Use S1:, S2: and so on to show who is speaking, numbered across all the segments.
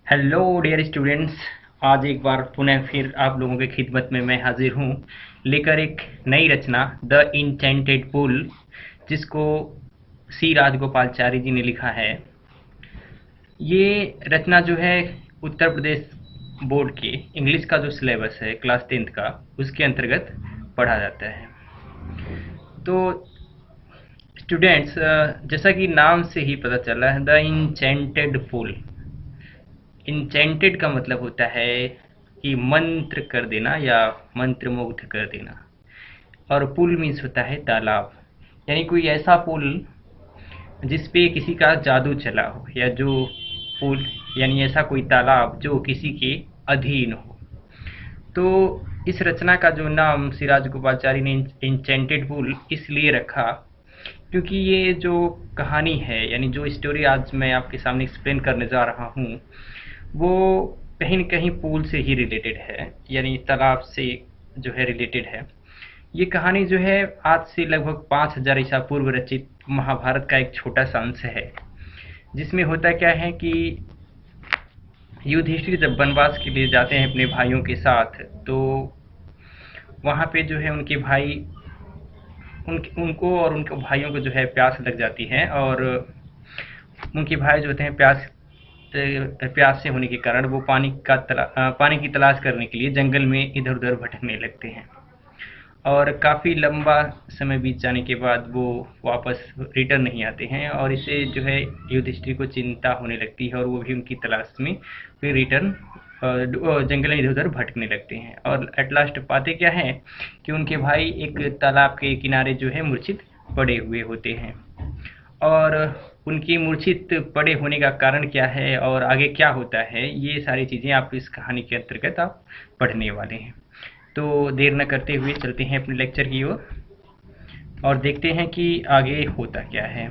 S1: Hello dear students. आज एक बार पुनः फिर आप लोगों की खिदमत में मैं हाजिर हूँ लेकर एक नई रचना द इंचेंटेड पुल, जिसको सी राजगोपालचारी जी ने लिखा है। ये रचना जो है उत्तर प्रदेश बोर्ड के इंग्लिश का जो सिलेबस है क्लास 10th का, उसके अंतर्गत पढ़ा जाता है। तो स्टूडेंट्स, जैसा कि नाम से ही पता चला है, द इंचेंटेड पुल। इंचेंटेड का मतलब होता है कि मंत्र कर देना या मंत्र मुग्ध कर देना, और पुल मीन्स होता है तालाब, यानी कोई ऐसा पुल जिस पे किसी का जादू चला हो, या जो पुल यानी ऐसा कोई तालाब जो किसी के अधीन हो। तो इस रचना का जो नाम सिराज गोपालचारी ने इंचेंटेड पुल इसलिए रखा क्योंकि ये जो कहानी है, यानी जो स्टोरी आज मैं आपके सामने एक्सप्लेन करने जा रहा हूँ, वो कहीं न कहीं पूल से ही रिलेटेड है, यानी तालाब से जो है रिलेटेड है। ये कहानी जो है आज से लगभग 5000 ईसा पूर्व रचित महाभारत का एक छोटा सा अंश है, जिसमें होता क्या है कि युधिष्ठिर जब वनवास के लिए जाते हैं अपने भाइयों के साथ, तो वहाँ पे जो है उनके भाई उनको और उनके भाइयों को जो है प्यास लग जाती है, और उनके भाई जो होते हैं प्यास से होने के कारण वो पानी की तलाश करने के लिए जंगल में इधर उधर भटकने लगते हैं, और काफ़ी लंबा समय बीत जाने के बाद वो वापस रिटर्न नहीं आते हैं, और इससे जो है युधिष्ठिर को चिंता होने लगती है, और वो भी उनकी तलाश में फिर रिटर्न जंगल में इधर उधर भटकने लगते हैं। और एट लास्ट पाते क्या है कि उनके भाई एक तालाब के किनारे जो है मूर्छित पड़े हुए होते हैं, और उनकी मूर्छित पड़े होने का कारण क्या है और आगे क्या होता है, ये सारी चीज़ें आप इस कहानी के अंतर्गत आप पढ़ने वाले हैं। तो देर न करते हुए चलते हैं अपने लेक्चर की ओर और देखते हैं कि आगे होता क्या है।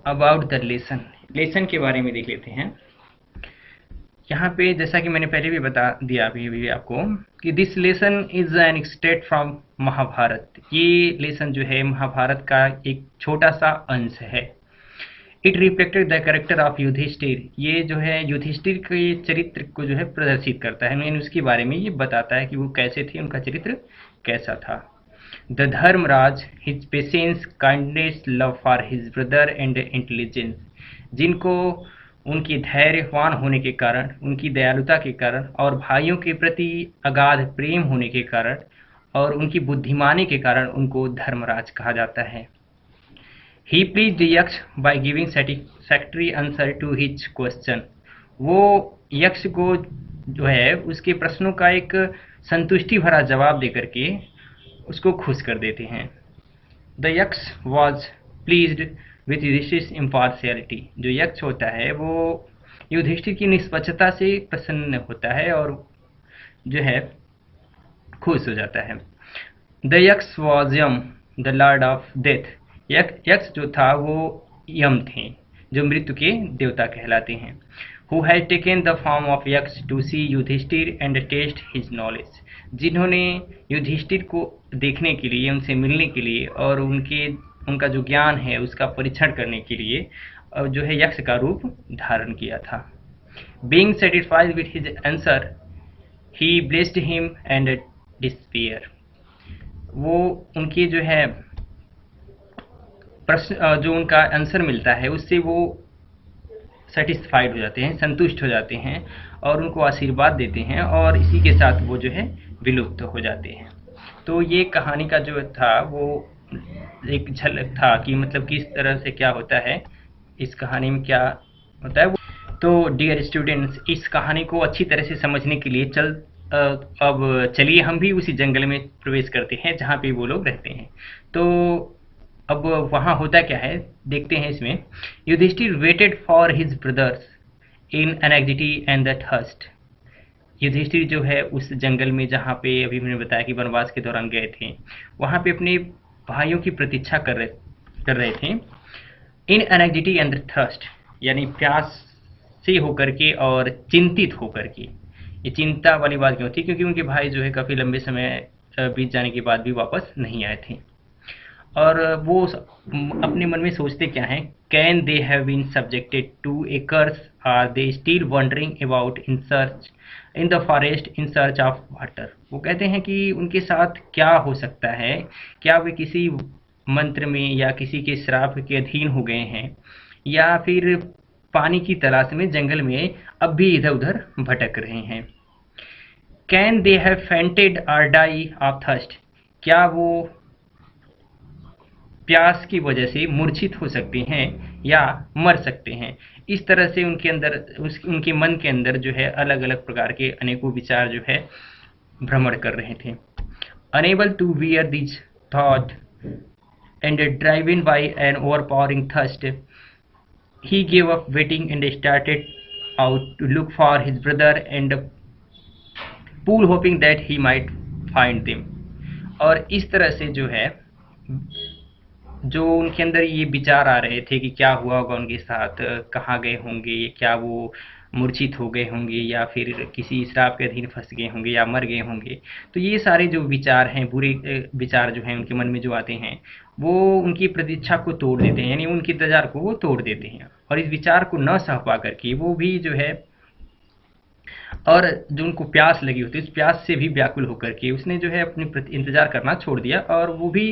S1: अबाउट द लेसन के बारे में देख लेते हैं। यहाँ पे जैसा कि मैंने पहले भी बता दिया अभी आपको कि this lesson is an extract from Mahabharata. ये लेसन जो है महाभारत का एक छोटा सा अंश है। It reflected the character of Yudhishthira. ये जो है युधिष्ठिर के चरित्र को जो है प्रदर्शित करता है, यानी उसके बारे में ये बताता है कि वो कैसे थे, उनका चरित्र कैसा था। The Dharmaraj, his patience, kindness, love for his brother and intelligence, जिनको उनकी धैर्यवान होने के कारण, उनकी दयालुता के कारण और भाइयों के प्रति अगाध प्रेम होने के कारण और उनकी बुद्धिमानी के कारण उनको धर्मराज कहा जाता है। He please the Yaksha by giving satisfactory answer to his question. वो यक्ष को जो है उसके प्रश्नों का एक संतुष्टि भरा जवाब देकर के उसको खुश कर देते हैं। The Yaksha was pleased with Yudhishthira impartiality. जो यक्ष होता है वो युधिष्ठिर की निष्पक्षता से प्रसन्न होता है और जो है खुश हो जाता है। The Yaksha was Yama the lord of death. यक्ष जो था वो यम थे, जो मृत्यु के देवता कहलाते हैं। Who has taken the form of Yaksha to see Yudhishthira and test his knowledge. जिन्होंने युधिष्ठिर को देखने के लिए, उनसे मिलने के लिए और उनका जो ज्ञान है उसका परीक्षण करने के लिए जो है यक्ष का रूप धारण किया था। Being satisfied with his answer he blessed him and despair. वो उनकी जो है प्रश्न, जो उनका आंसर मिलता है उससे वो सेटिस्फाइड हो जाते हैं, संतुष्ट हो जाते हैं और उनको आशीर्वाद देते हैं, और इसी के साथ वो जो है विलुप्त हो जाते हैं। तो ये कहानी का जो था वो एक झलक था कि मतलब किस तरह से क्या होता है, इस कहानी में क्या होता है वो। तो डियर स्टूडेंट्स, इस कहानी को अच्छी तरह से समझने के लिए अब चलिए हम भी उसी जंगल में प्रवेश करते हैं जहाँ पे वो लोग रहते हैं। तो अब वहाँ होता क्या है देखते हैं इसमें। Yudhishthira waited for his brothers in anxiety and the thirst. Yudhishthira जो है उस जंगल में जहाँ पे अभी मैंने बताया कि वनवास के दौरान गए थे, वहाँ पे अपने भाइयों की प्रतीक्षा कर रहे थे। इन एनेक्सिटी एंड द थर्स्ट, यानी प्यास से होकर के और चिंतित होकर के। ये चिंता वाली बात क्यों थी? क्योंकि उनके भाई जो है काफ़ी लंबे समय बीत जाने के बाद भी वापस नहीं आए थे। और वो अपने मन में सोचते क्या हैं, can they have been subjected to a curse, are they still wandering about in the forest in search of water. वो कहते हैं कि उनके साथ क्या हो सकता है, क्या वे किसी मंत्र में या किसी के श्राप के अधीन हो गए हैं, या फिर पानी की तलाश में जंगल में अब भी इधर उधर भटक रहे हैं। कैन दे हैव फेंटेड और डाई ऑफ थर्स्ट, क्या वो प्यास की वजह से मूर्छित हो सकते हैं या मर सकते हैं। इस तरह से उनके अंदर उनके मन के अंदर जो है अलग अलग प्रकार के अनेकों विचार जो है भ्रमण कर रहे थे। Unable to bear this thought and driven by an overpowering thirst, he gave up waiting and started out to look for his brother and pool hoping that he might find them. और इस तरह से जो है, जो उनके अंदर ये विचार आ रहे थे कि क्या हुआ होगा उनके साथ, कहाँ गए होंगे, क्या वो मूर्छित हो गए होंगे या फिर किसी श्राप के अधीन फंस गए होंगे या मर गए होंगे। तो ये सारे जो विचार हैं, बुरे विचार जो हैं उनके मन में जो आते हैं, वो उनकी प्रतीक्षा को तोड़ देते हैं, यानी उनके इंतजार को वो तोड़ देते हैं। और इस विचार को न सह पा करके वो भी जो है, और जो उनको प्यास लगी होती है उस प्यास से भी व्याकुल होकर के उसने जो है अपनी इंतजार करना छोड़ दिया, और वो भी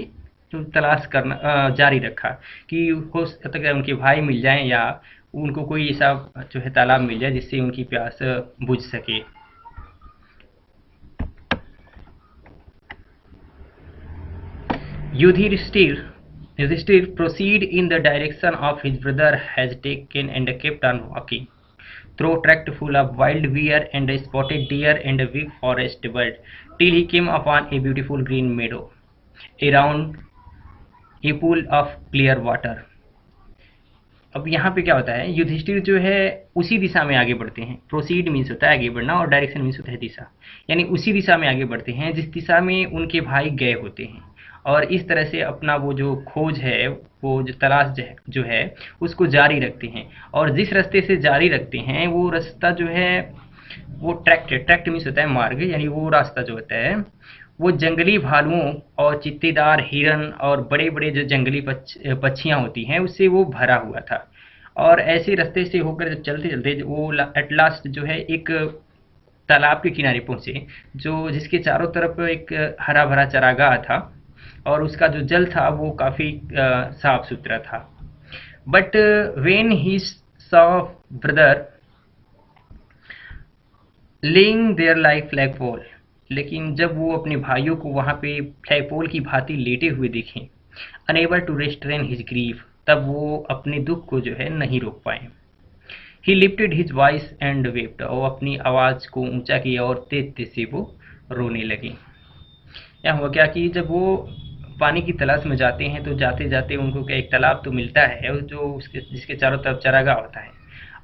S1: तो तलाश करना जारी रखा कि हो सकता है उनके भाई मिल जाएं या उनको कोई ऐसा जो है तालाब मिल जाए जिससे उनकी प्यास बुझ सके। Yudhishthir Yudhishthir proceed in the direction of his brother has taken and kept on walking through tract full of wild bear and spotted deer and a big forest bird till he came upon a beautiful green meadow around a pool of clear water। अब यहाँ पे क्या होता है, युधिष्ठिर जो है उसी दिशा में आगे बढ़ते हैं। प्रोसीड मीन्स होता है आगे बढ़ना और डायरेक्शन मीन्स होता है दिशा, यानी उसी दिशा में आगे बढ़ते हैं जिस दिशा में उनके भाई गए होते हैं। और इस तरह से अपना वो जो खोज है, वो जो तलाश जो है उसको जारी रखते हैं। और जिस रास्ते से जारी रखते हैं वो रास्ता जो है वो ट्रैक्ट मीन्स होता है मार्ग, यानी वो रास्ता जो होता है वो जंगली भालुओं और चित्तेदार हिरन और बड़े बड़े जो जंगली पक्षियाँ होती हैं उससे वो भरा हुआ था। और ऐसे रास्ते से होकर जब चलते चलते वो एट लास्ट जो है एक तालाब के किनारे पहुँचे, जो जिसके चारों तरफ एक हरा भरा चरागाह था और उसका जो जल था वो काफ़ी साफ सुथरा था। But when he saw brother lying there like flagpole, लेकिन जब वो अपने भाइयों को वहाँ पे फ्लैगपोल की भांति लेटे हुए देखें, unable to restrain his grief, तब वो अपने दुख को जो है नहीं रोक पाए। ही lifted his voice and vaped, और अपनी आवाज़ को ऊंचा किया और तेज तेज से वो रोने लगे। या हुआ क्या कि जब वो पानी की तलाश में जाते हैं तो जाते जाते उनको क्या एक तालाब तो मिलता है जो उसके जिसके चारों तरफ चरागाह होता है,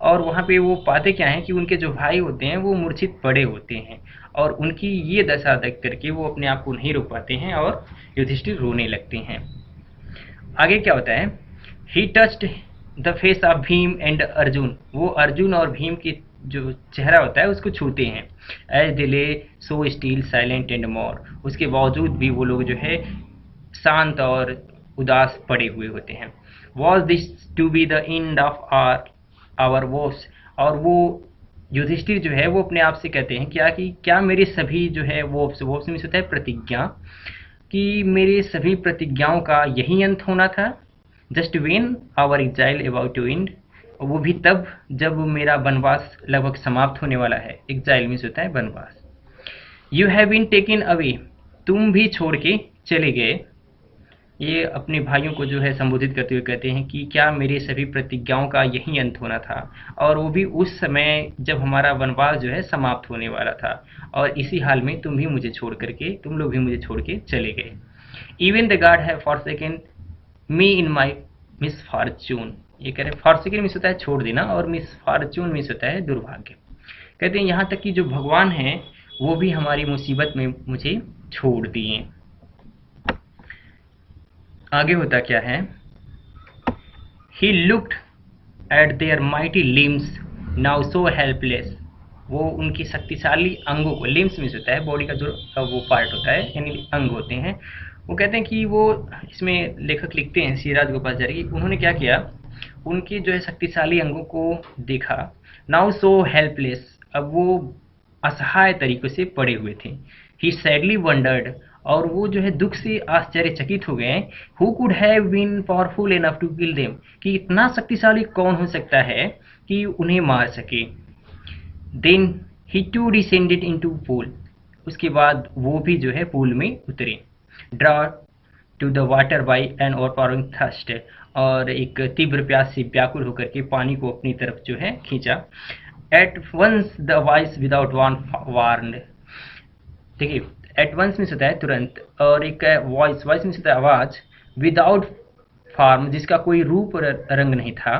S1: और वहाँ पे वो पाते क्या हैं कि उनके जो भाई होते हैं वो मूर्छित पड़े होते हैं, और उनकी ये दशा देख करके वो अपने आप को नहीं रोक पाते हैं और युधिष्ठिर रोने लगते हैं। आगे क्या होता है, ही touched the face of Bhim and Arjun, वो अर्जुन और भीम की जो चेहरा होता है उसको छूते हैं। एज दे ले सो स्टील साइलेंट एंड मोर, उसके बावजूद भी वो लोग जो है शांत और उदास पड़े हुए होते हैं। Was this to be the end of our woes, और वो युधिष्ठिर जो है वो अपने आप से कहते हैं क्या मेरे सभी जो है वॉस में होता है प्रतिज्ञा, कि मेरे सभी प्रतिज्ञाओं का यही अंत होना था। Just when our exile about to end, वो भी तब जब मेरा वनवास लगभग समाप्त होने वाला है। एग्जाइल मीन्स होता है वनवास। You have been taken away, तुम भी छोड़ के चले गए। ये अपने भाइयों को जो है संबोधित करते हुए कहते हैं कि क्या मेरे सभी प्रतिज्ञाओं का यही अंत होना था, और वो भी उस समय जब हमारा वनवास जो है समाप्त होने वाला था, और इसी हाल में तुम लोग भी मुझे छोड़ के चले गए। Even the God have forsaken me in my misfortune, ये कह रहे हैं फॉरसेकन मीन्स होता है छोड़ देना, और मिसफॉर्च्यून मीन्स होता है दुर्भाग्य। कहते हैं यहाँ तक कि जो भगवान हैं वो भी हमारी मुसीबत में मुझे छोड़ दिए। आगे होता क्या है, he looked at there mighty limbs now so helpless, वो उनकी शक्तिशाली अंगों को, लिम्स मीन्स होता है बॉडी का जो वो पार्ट होता है यानी अंग होते हैं, वो कहते हैं कि वो, इसमें लेखक लिखते हैं श्री राजगोपालाचारी की, उन्होंने क्या किया, उनके जो है शक्तिशाली अंगों को देखा। नाउ सो हेल्पलेस, अब वो असहाय तरीके से पड़े हुए थे। ही सैडली वंडर्ड, और वो जो है दुख से आश्चर्यचकित हो गए। Who could have been powerful enough to kill them, कि इतना शक्तिशाली कौन हो सकता है कि उन्हें मार सके। Then he too descended into pool, उसके बाद वो भी जो है पूल में उतरे। Draw to the water by an overpowering thirst, और एक तीव्र प्यास से व्याकुल होकर के पानी को अपनी तरफ जो है खींचा। At once the voice without warn, देखिए एट वंस में होता है तुरंत, और एक वॉइस, वॉइस में होता है आवाज, विदाउट फॉर्म जिसका कोई रूप रंग नहीं था।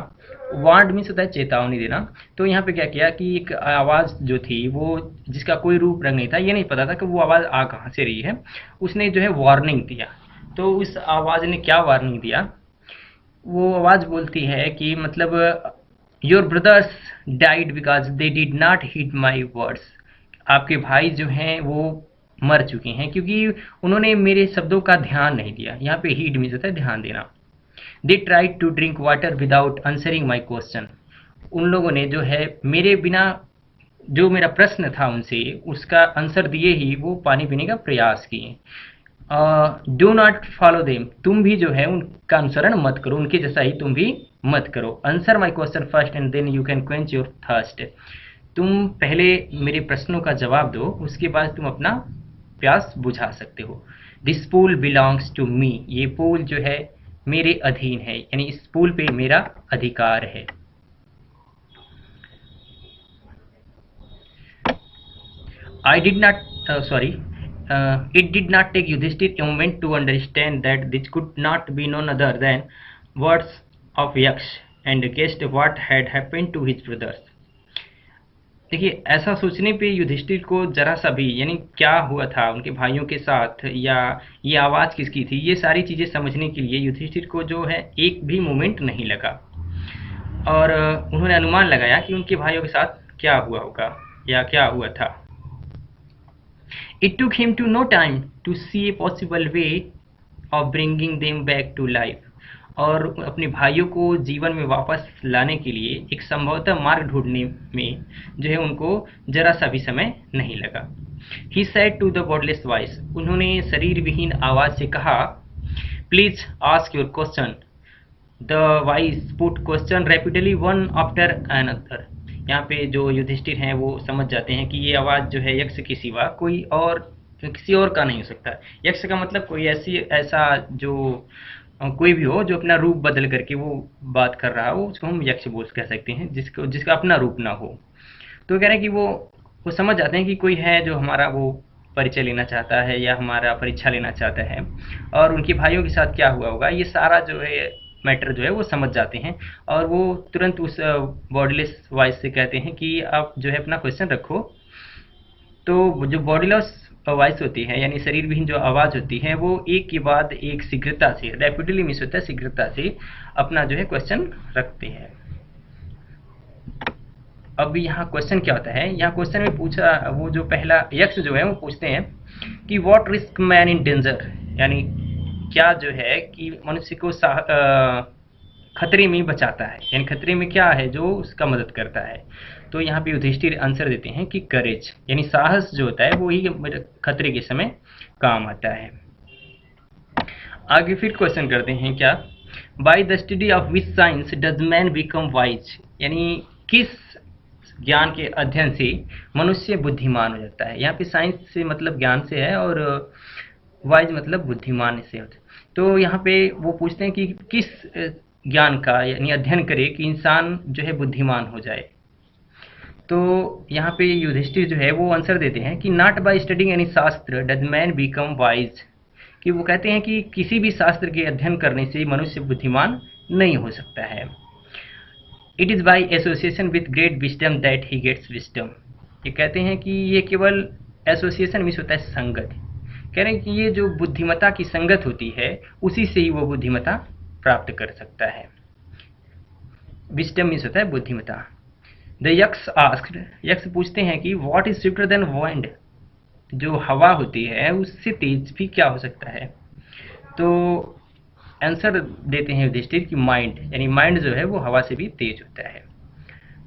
S1: वार्ड मीन्स होता है चेतावनी देना। तो यहाँ पे क्या किया कि एक आवाज़ जो थी वो जिसका कोई रूप रंग नहीं था, ये नहीं पता था कि वो आवाज़ आ कहाँ से रही है, उसने जो है वार्निंग दिया। तो उस आवाज़ ने क्या वार्निंग दिया, वो आवाज़ बोलती है कि मतलब your brothers died because they did not heed my words, आपके भाई जो हैं वो मर चुके हैं क्योंकि उन्होंने मेरे शब्दों का ध्यान नहीं दिया। यहाँ पे हीड मीन्स होता है ध्यान देना। They tried to drink water without answering my question, उन लोगों ने जो है मेरे बिना, जो मेरा प्रश्न था उनसे उसका आंसर दिए ही वो पानी पीने का प्रयास किए। डू नॉट फॉलो देम, तुम भी जो है उनका अनुसरण मत करो, उनके जैसा ही तुम भी मत करो। Answer my question first and then you can quench your thirst, तुम पहले मेरे प्रश्नों का जवाब दो, उसके बाद तुम अपना प्यास बुझा सकते हो। This pool belongs to me, ये पूल जो है मेरे अधीन है, यानी इस पूल पे मेरा अधिकार है। I did not, it did not take Yudhishthir a moment to understand that this could not be none other than words of Yaksh, and guessed what had happened to his brothers. देखिए ऐसा सोचने पे युधिष्ठिर को जरा सा भी, यानी क्या हुआ था उनके भाइयों के साथ या ये आवाज़ किसकी थी, ये सारी चीज़ें समझने के लिए युधिष्ठिर को जो है एक भी मोमेंट नहीं लगा। और उन्होंने अनुमान लगाया कि उनके भाइयों के साथ क्या हुआ होगा या क्या हुआ था। It took him to no time to see a possible way of bringing them back to life, और अपने भाइयों को जीवन में वापस लाने के लिए एक संभवतः मार्ग ढूंढने में जो है उनको जरा सा भी समय नहीं लगा। He said to the wordless voice, उन्होंने शरीर विहीन आवाज से कहा, Please ask your question. The voice put question repeatedly one after another. यहाँ पे जो युधिष्ठिर हैं वो समझ जाते हैं कि ये आवाज़ जो है यक्ष के सिवा कोई और, किसी और का नहीं हो सकता। यक्ष का मतलब कोई ऐसा जो कोई भी हो जो अपना रूप बदल करके वो बात कर रहा हो, उसको हम यक्ष बोल कह सकते हैं, जिसका अपना रूप ना हो। तो कह रहे हैं कि वो समझ जाते हैं कि कोई है जो हमारा वो परिचय लेना चाहता है या हमारा परीक्षा लेना चाहता है, और उनके भाइयों के साथ क्या हुआ होगा ये सारा जो है मैटर जो है वो समझ जाते हैं। और वो तुरंत उस बॉडीलेस वॉइस से कहते हैं कि आप जो है अपना क्वेश्चन रखो। तो जो बॉडीलेस वॉइस होती है यानी शरीर विहीन जो आवाज़ होती है वो एक के बाद एक शीघ्रता से, रैपिडली मिस होता है, शीघ्रता से अपना जो है क्वेश्चन रखते हैं। अब यहाँ क्वेश्चन क्या होता है, यहाँ क्वेश्चन में पूछा, वो जो पहला यक्ष जो है वो पूछते हैं कि what risk man in danger, यानी क्या जो है कि मनुष्य को खतरे में बचाता है, यानी खतरे में क्या है जो उसका मदद करता है। तो यहाँ पे युधिष्ठिर आंसर देते हैं कि करेज, यानी साहस जो होता है वो ही खतरे के समय काम आता है। आगे फिर क्वेश्चन करते हैं क्या, by the study of which science does man become wise, यानी किस ज्ञान के अध्ययन से मनुष्य बुद्धिमान हो जाता है। यहाँ पे साइंस से मतलब ज्ञान से है और वाइज मतलब बुद्धिमान से होता है। तो यहाँ पे वो पूछते हैं कि किस ज्ञान का यानी अध्ययन करे कि इंसान जो है बुद्धिमान हो जाए। तो यहाँ पे युधिष्ठिर जो है वो आंसर देते हैं कि नॉट बाय स्टडिंग एनी शास्त्र डज मैन बिकम वाइज, कि वो कहते हैं कि किसी भी शास्त्र के अध्ययन करने से मनुष्य बुद्धिमान नहीं हो सकता है। It is by association with great wisdom that he gets wisdom, ये कहते हैं कि ये केवल एसोसिएशन मीन्स होता है संगत, कह रहे हैं कि ये जो बुद्धिमता की संगत होती है उसी से ही वो बुद्धिमता प्राप्त कर सकता है। विजडम मीन्स होता है बुद्धिमता। द यक्ष आस्क्ड, यक्ष पूछते हैं कि what is swifter than wind, जो हवा होती है उससे तेज भी क्या हो सकता है। तो आंसर देते हैं युधिष्ठिर कि माइंड, यानी माइंड जो है वो हवा से भी तेज होता है।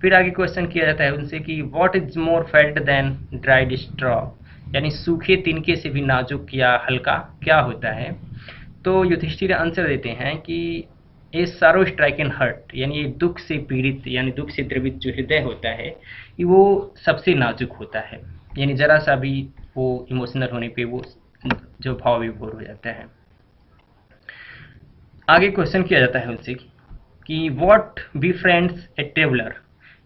S1: फिर आगे क्वेश्चन किया जाता है उनसे कि what is more felt than dried straw, यानी सूखे तिनके से भी नाजुक या हल्का क्या होता है। तो युधिष्ठिर आंसर देते हैं कि ए सारो स्ट्राइक इन हर्ट, यानी दुख से पीड़ित यानी दुख से द्रवित जो हृदय होता है कि वो सबसे नाजुक होता है, यानी जरा सा भी वो इमोशनल होने पे वो जो भाव विभोर हो जाता है। आगे क्वेश्चन किया जाता है उनसे कि what be friends a traveller,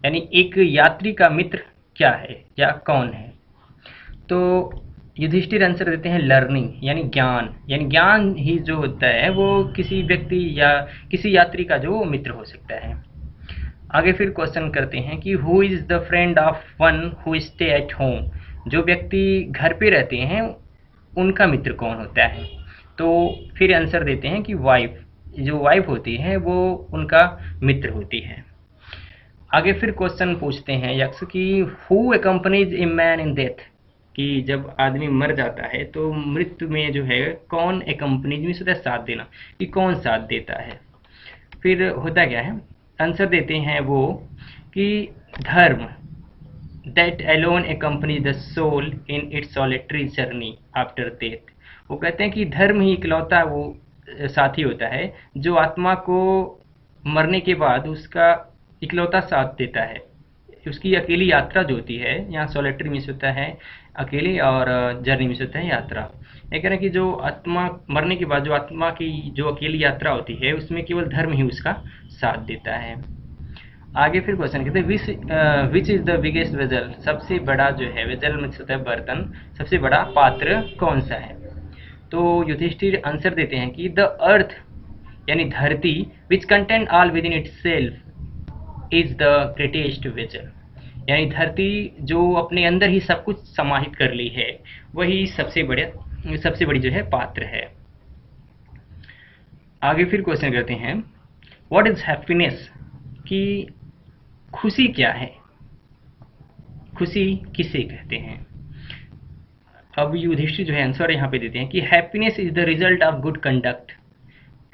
S1: यानी एक यात्री का मित्र क्या है या कौन है। तो युधिष्ठिर आंसर देते हैं लर्निंग, यानी ज्ञान ही जो होता है वो किसी व्यक्ति या किसी यात्री का जो मित्र हो सकता है। आगे फिर क्वेश्चन करते हैं कि who is the friend of one who stay at home, जो व्यक्ति घर पे रहते हैं उनका मित्र कौन होता है। तो फिर आंसर देते हैं कि वाइफ, जो वाइफ होती है वो उनका मित्र होती है। आगे फिर क्वेश्चन पूछते हैं यक्ष कि who accompanies a man in death, कि जब आदमी मर जाता है तो मृत्यु में जो है कौन एकम्पनीज में होता है साथ देना, कि कौन साथ देता है। फिर होता क्या है, आंसर देते हैं वो कि धर्म, that alone accompany the soul in its solitary journey after death. वो कहते हैं कि धर्म ही इकलौता वो साथी होता है जो आत्मा को मरने के बाद उसका इकलौता साथ देता है। उसकी अकेली यात्रा जो होती है, यहाँ सॉलिटरी मीन्स होता है अकेले और जर्नी मीन्स होता है यात्रा। ये कह रहे हैं कि जो आत्मा मरने के बाद जो आत्मा की जो अकेली यात्रा होती है उसमें केवल धर्म ही उसका साथ देता है। आगे फिर क्वेश्चन कहते हैं which is the biggest vessel, सबसे बड़ा जो है वेजल मीन्स होता है बर्तन, सबसे बड़ा पात्र कौन सा है। तो युधिष्ठिर आंसर देते हैं कि द अर्थ, यानी धरती, which contain all with in it self is the greatest vessel, यानी धरती जो अपने अंदर ही सब कुछ समाहित कर ली है वही सबसे बड़ी जो है पात्र है। आगे फिर क्वेश्चन करते हैं व्हाट इज हैप्पीनेस, कि खुशी क्या है, खुशी किसे कहते हैं। अब युधिष्ठिर जो है आंसर यहाँ पे देते हैं कि happiness is the result of good conduct,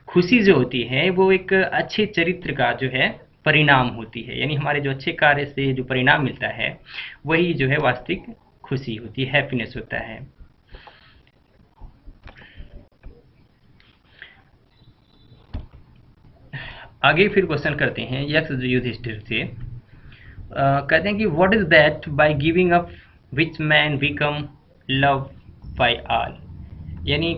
S1: खुशी जो होती है वो एक अच्छे चरित्र का जो है परिणाम होती है, यानी हमारे जो अच्छे कार्य से जो परिणाम मिलता है वही जो है वास्तविक खुशी होती है, हैप्पीनेस होता है। आगे फिर क्वेश्चन करते हैं यक्ष युधिष्ठिर से, कहते हैं कि what is that by giving up which man become love by all, यानी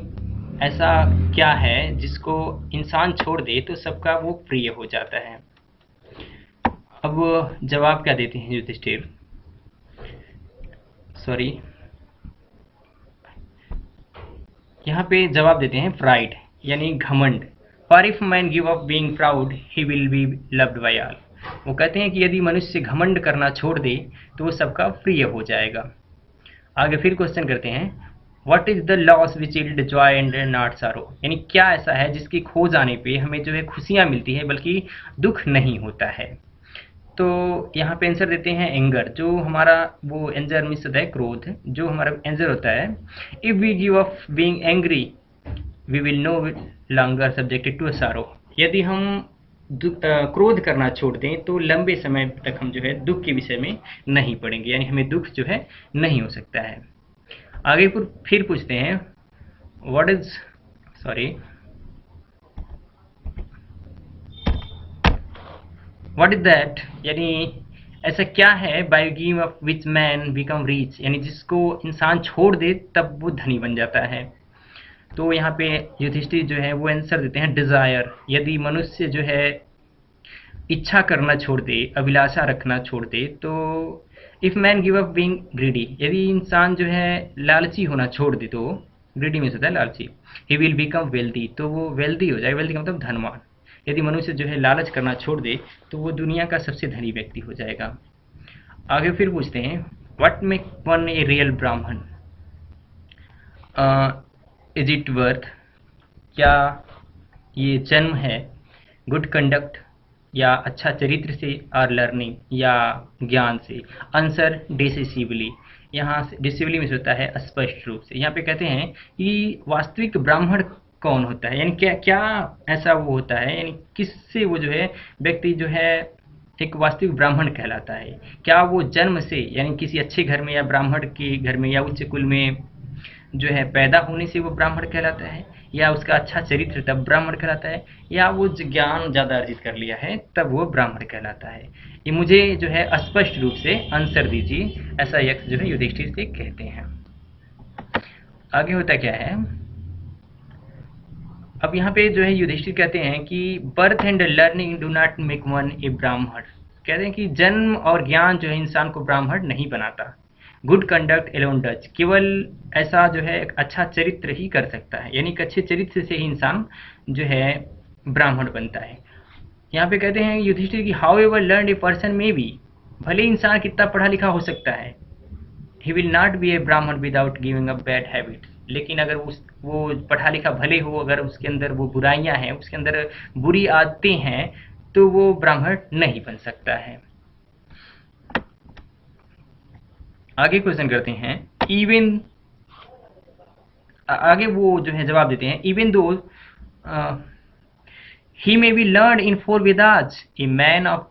S1: ऐसा क्या है जिसको इंसान छोड़ दे तो सबका वो प्रिय हो जाता है। अब जवाब क्या देते हैं युधिष्ठिर, सॉरी यहाँ पे जवाब देते हैं प्राइड, यानी घमंड। For if man give up being proud he will be loved by all, वो कहते हैं कि यदि मनुष्य घमंड करना छोड़ दे तो वो सबका प्रिय हो जाएगा। आगे फिर क्वेश्चन करते हैं what is the loss which yield Joy and not सारो, यानी क्या ऐसा है जिसकी खो जाने पे हमें जो है खुशियां मिलती है बल्कि दुख नहीं होता है। तो यहाँ पे आंसर देते हैं एंगर, जो हमारा वो एंजर मीन्स होता है क्रोध, जो हमारा एंजर होता है। If we give up being angry we will no longer subjected to sorrow, यदि हम क्रोध करना छोड़ दें तो लंबे समय तक हम जो है दुख के विषय में नहीं पड़ेंगे, यानी हमें दुख जो है नहीं हो सकता है। आगे फिर पूछते हैं व्हाट इज दैट, यानी ऐसा क्या है bye giving up which man become rich, यानी जिसको इंसान छोड़ दे तब वो धनी बन जाता है। तो यहाँ पे युधिष्ठिर जो है वो आंसर देते हैं डिजायर, यदि मनुष्य जो है इच्छा करना छोड़ दे, अभिलाषा रखना छोड़ दे। तो if man give up being greedy, यदि इंसान जो है लालची होना छोड़ दे, तो ग्रीडी में होता है लालची, ही विल बिकम वेल्दी, तो वो वेल्दी हो जाएगा, वेल्दी का मतलब धनवान। यदि मनुष्य जो है लालच करना छोड़ दे तो वो दुनिया का सबसे धनी व्यक्ति हो जाएगा। आगे फिर पूछते हैं what make one a real ब्राह्मण, इज इट वर्थ, क्या ये जन्म है, गुड कंडक्ट या अच्छा चरित्र से, और लर्निंग या ज्ञान से। आंसर डिसिसिवली, यहाँ से डिसिसिवली में होता है स्पष्ट रूप से। यहाँ पे कहते हैं कि वास्तविक ब्राह्मण कौन होता है, यानी क्या क्या ऐसा वो होता है, यानी किससे वो जो है व्यक्ति जो है एक वास्तविक ब्राह्मण कहलाता है। क्या वो जन्म से यानी किसी अच्छे घर में या ब्राह्मण के घर में या उच्च कुल में जो है पैदा होने से वो ब्राह्मण कहलाता है, या उसका अच्छा चरित्र तब ब्राह्मण कहलाता है, या वो ज्ञान ज़्यादा अर्जित कर लिया है तब वो ब्राह्मण कहलाता है। ये मुझे जो है स्पष्ट रूप से आंसर दीजिए, ऐसा यक्ष जो है युधिष्ठिर से कहते हैं। आगे होता क्या है, अब यहाँ पे जो है युधिष्ठिर कहते हैं कि birth and learning do not make one a Brahmin. कहते हैं कि जन्म और ज्ञान जो है इंसान को ब्राह्मण नहीं बनाता। गुड कंडक्ट एलोन डच, केवल ऐसा जो है एक अच्छा चरित्र ही कर सकता है, यानी एक अच्छे चरित्र से ही इंसान जो है ब्राह्मण बनता है। यहाँ पे कहते हैं युधिष्ठिर की how ever learn a person में बी, भले इंसान कितना पढ़ा लिखा हो सकता है, ही विल नॉट बी ए ब्राह्मण without giving up bad habits, लेकिन अगर वो पढ़ा लिखा भले हो, अगर उसके अंदर वो बुराइयां हैं, उसके अंदर बुरी आदतें हैं, तो वो ब्राह्मण नहीं बन सकता है। आगे क्वेश्चन करते हैं, इवन आगे वो जो है जवाब देते हैं, even though he may be learn in 4 Vedas, a man of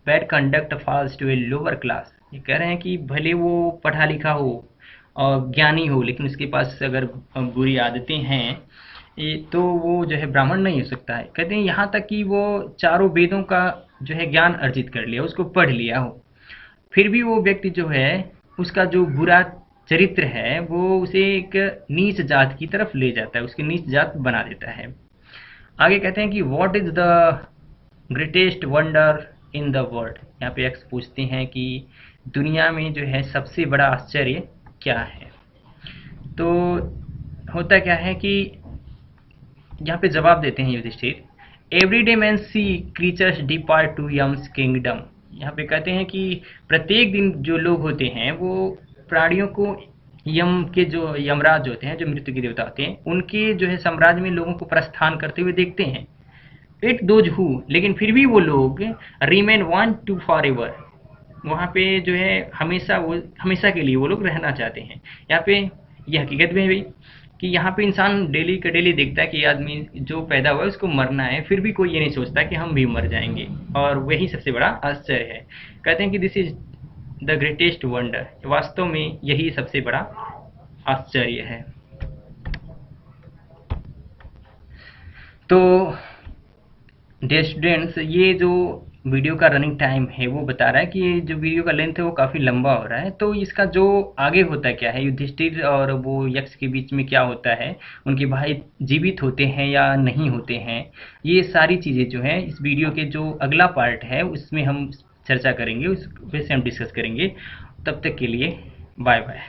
S1: bad conduct falls to a lower class. ये कह रहे हैं कि भले वो पढ़ा लिखा हो और ज्ञानी हो, लेकिन उसके पास अगर बुरी आदतें हैं तो वो जो है ब्राह्मण नहीं हो सकता है। कहते हैं यहाँ तक कि वो चारों वेदों का जो है ज्ञान अर्जित कर लिया, उसको पढ़ लिया हो, फिर भी वो व्यक्ति जो है उसका जो बुरा चरित्र है वो उसे एक नीच जात की तरफ ले जाता है, उसकी नीच जात बना देता है। आगे कहते हैं कि what is the greatest wonder in the world. यहाँ पे एक्स पूछते हैं कि दुनिया में जो है सबसे बड़ा आश्चर्य क्या है। तो होता क्या है कि यहाँ पे जवाब देते हैं Yudhishthira, everyday man see creatures depart to Yama's kingdom. यहाँ पे कहते हैं कि प्रत्येक दिन जो लोग होते हैं वो प्राणियों को यम के जो यमराज होते हैं, जो मृत्यु के देवता होते हैं, उनके जो है साम्राज्य में लोगों को प्रस्थान करते हुए देखते हैं। इट दोज हु, लेकिन फिर भी वो लोग remain one two for ever, वहाँ पे जो है हमेशा के लिए वो लोग रहना चाहते हैं। यहाँ पे यह हकीकत में भी कि यहाँ पे इंसान डेली का डेली देखता है कि आदमी जो पैदा हुआ है उसको मरना है, फिर भी कोई ये नहीं सोचता कि हम भी मर जाएंगे, और वही सबसे बड़ा आश्चर्य है। कहते हैं कि this is the greatest wonder, वास्तव में यही सबसे बड़ा आश्चर्य है। तो डियर स्टूडेंट्स, ये जो वीडियो का रनिंग टाइम है वो बता रहा है कि ये जो वीडियो का लेंथ है वो काफ़ी लंबा हो रहा है। तो इसका जो आगे होता क्या है, युधिष्ठिर और वो यक्ष के बीच में क्या होता है, उनके भाई जीवित होते हैं या नहीं होते हैं, ये सारी चीज़ें जो हैं इस वीडियो के जो अगला पार्ट है उसमें हम चर्चा करेंगे, उस पे से हम डिस्कस करेंगे। तब तक के लिए बाय बाय।